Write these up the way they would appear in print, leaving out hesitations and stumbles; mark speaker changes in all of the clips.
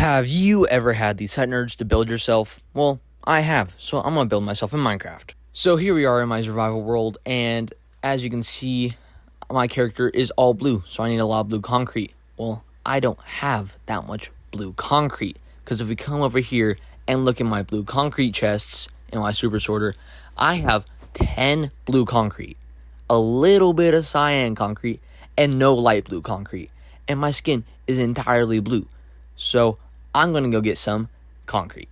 Speaker 1: Have you ever had the sudden urge to build yourself? Well, I have, so I'm gonna build myself in Minecraft. So here we are in my survival world, and as you can see, my character is all blue, so I need a lot of blue concrete. Well, I don't have that much blue concrete, because if we come over here and look at my blue concrete chests in my super sorter, I have 10 blue concrete, a little bit of cyan concrete, and no light blue concrete, and my skin is entirely blue. So I'm going to go get some concrete.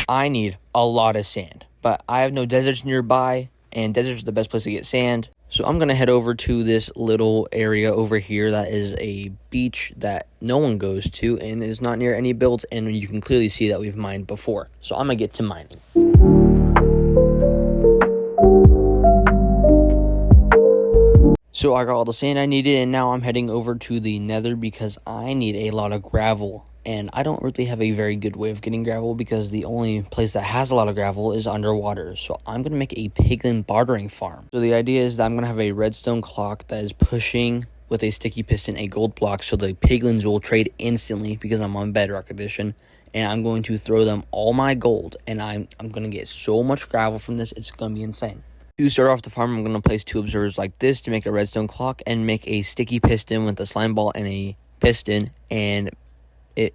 Speaker 1: I need a lot of sand, but I have no deserts nearby, and deserts are the best place to get sand. So I'm going to head over to this little area over here that is a beach that no one goes to and is not near any builds, and you can clearly see that we've mined before. So I'm going to get to mining. So I got all the sand I needed, and now I'm heading over to the nether because I need a lot of gravel. And I don't really have a very good way of getting gravel because the only place that has a lot of gravel is underwater. So I'm going to make a piglin bartering farm. So the idea is that I'm going to have a redstone clock that is pushing with a sticky piston a gold block, so the piglins will trade instantly because I'm on bedrock edition. And I'm going to throw them all my gold, and I'm going to get so much gravel from this, it's going to be insane. To start off the farm, I'm going to place 2 observers like this to make a redstone clock and make a sticky piston with a slime ball and a piston, and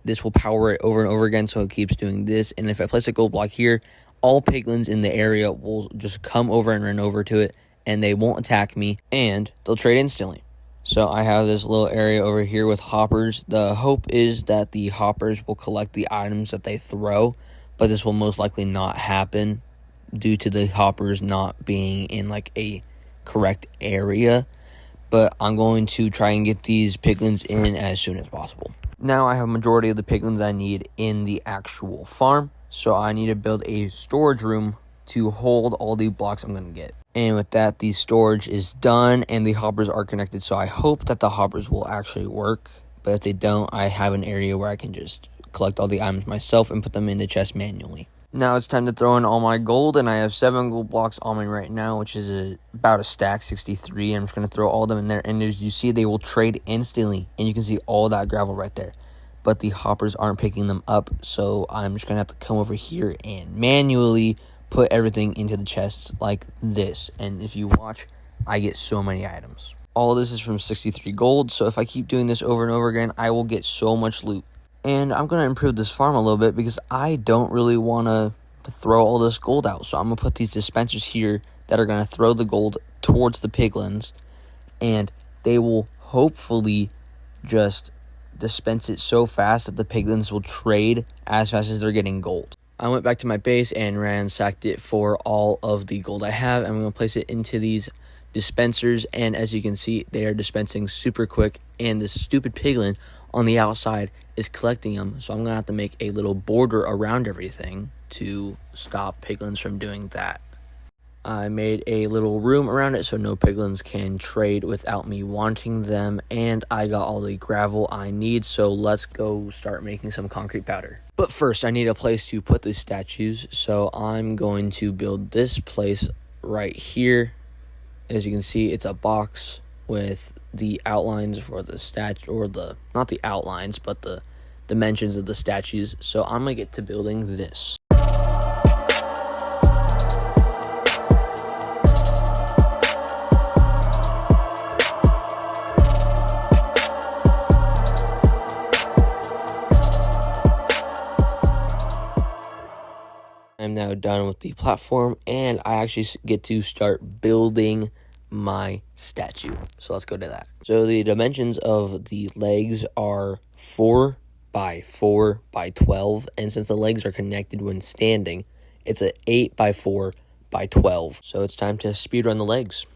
Speaker 1: this will power it over and over again, so it keeps doing this. And if I place a gold block here, all piglins in the area will just come over and run over to it, and they won't attack me, and they'll trade instantly. So I have this little area over here with hoppers. The hope is that the hoppers will collect the items that they throw, but this will most likely not happen due to the hoppers not being in like a correct area. But I'm going to try and get these piglins in as soon as possible. Now I have a majority of the piglins I need in the actual farm, so I need to build a storage room to hold all the blocks I'm going to get. And with that, the storage is done and the hoppers are connected, so I hope that the hoppers will actually work. But if they don't, I have an area where I can just collect all the items myself and put them in the chest manually. Now it's time to throw in all my gold, and I have 7 gold blocks on me right now, which is about a stack, 63. I'm just going to throw all of them in there, and as you see, they will trade instantly, and you can see all that gravel right there. But the hoppers aren't picking them up, so I'm just going to have to come over here and manually put everything into the chests like this. And if you watch, I get so many items. All of this is from 63 gold, so if I keep doing this over and over again, I will get so much loot. And I'm going to improve this farm a little bit because I don't really want to throw all this gold out. So I'm going to put these dispensers here that are going to throw the gold towards the piglins. And they will hopefully just dispense it so fast that the piglins will trade as fast as they're getting gold. I went back to my base and ransacked it for all of the gold I have. I'm going to place it into these dispensers. And as you can see, they are dispensing super quick. And this stupid piglin on the outside is collecting them, so I'm gonna have to make a little border around everything to stop piglins from doing that. I made a little room around it so no piglins can trade without me wanting them, and I got all the gravel I need, so let's go start making some concrete powder. But first, I need a place to put the statues, so I'm going to build this place right here. As you can see, it's a box with the outlines for the statue, or not the outlines, but the dimensions of the statues. So I'm gonna get to building this. I'm now done with the platform, and I actually get to start building my statue. So let's go to that. So the dimensions of the legs are 4 by 4 by 12, and since the legs are connected when standing, it's a 8 by 4 by 12. So it's time to speedrun the legs.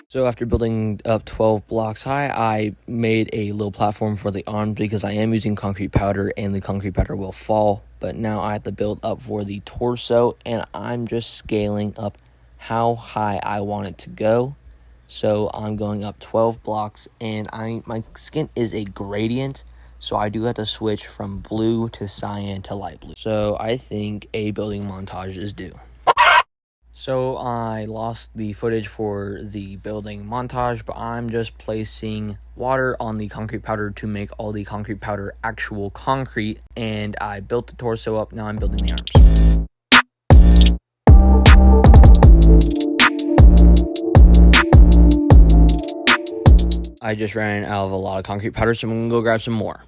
Speaker 1: So after building up 12 blocks high, I made a little platform for the arms because I am using concrete powder and the concrete powder will fall. But now I have to build up for the torso, and I'm just scaling up how high I want it to go. So I'm going up 12 blocks, and my skin is a gradient, so I do have to switch from blue to cyan to light blue. So I think a building montage is due. So I lost the footage for the building montage, but I'm just placing water on the concrete powder to make all the concrete powder actual concrete, and I built the torso up. Now I'm building the arms. I just ran out of a lot of concrete powder, so I'm gonna go grab some more.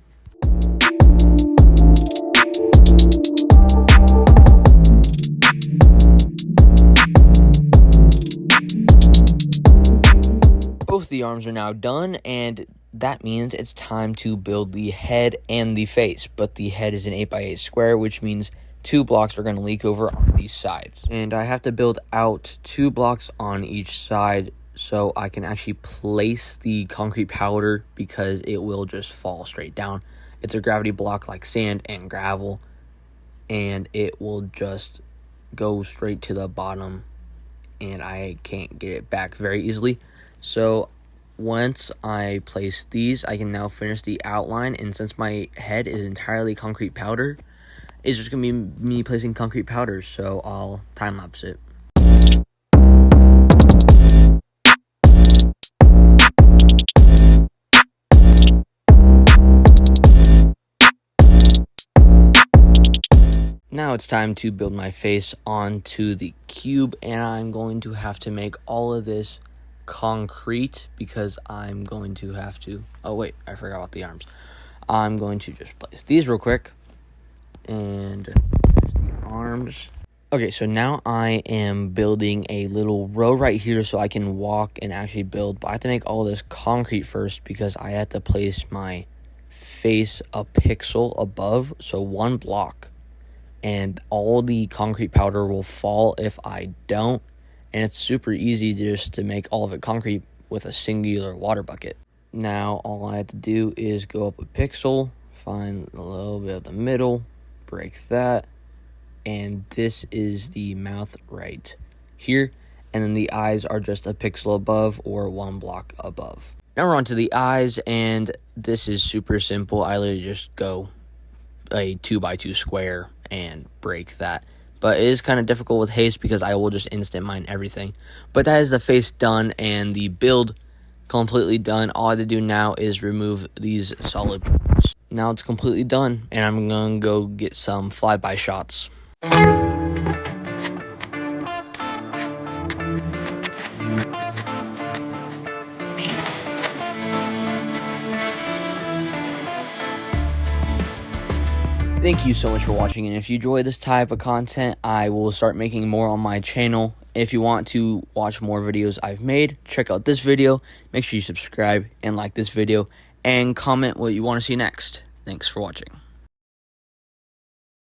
Speaker 1: Both the arms are now done, and that means it's time to build the head and the face. But the head is an 8x8 square, which means 2 blocks are going to leak over on these sides. And I have to build out 2 blocks on each side so I can actually place the concrete powder, because it will just fall straight down. It's a gravity block like sand and gravel, and it will just go straight to the bottom, and I can't get it back very easily. So once I place these, I can now finish the outline, and since my head is entirely concrete powder, it's just going to be me placing concrete powder, so I'll time-lapse it. Now it's time to build my face onto the cube, and I'm going to have to make all of this concrete because I'm going to have to... Oh, wait, I forgot about the arms. I'm going to just place these real quick, and there's the arms. Okay, so now I am building a little row right here so I can walk and actually build, but I have to make all this concrete first because I have to place my face a pixel above, so 1 block. And all the concrete powder will fall if I don't. And it's super easy just to make all of it concrete with a singular water bucket. Now all I have to do is go up a pixel, find a little bit of the middle, break that, and this is the mouth right here. And then the eyes are just a pixel above or 1 block above. Now we're on to the eyes, and this is super simple. I literally just go a 2x2 square and break that, but it is kind of difficult with haste because I will just instant mine everything. But that is the face done and the build completely done. All I have to do now is remove these solid parts. Now it's completely done, and I'm gonna go get some flyby shots. Thank you so much for watching, and if you enjoy this type of content, I will start making more on my channel. If you want to watch more videos I've made, check out this video. Make sure you subscribe and like this video, and comment what you want to see next. Thanks for watching.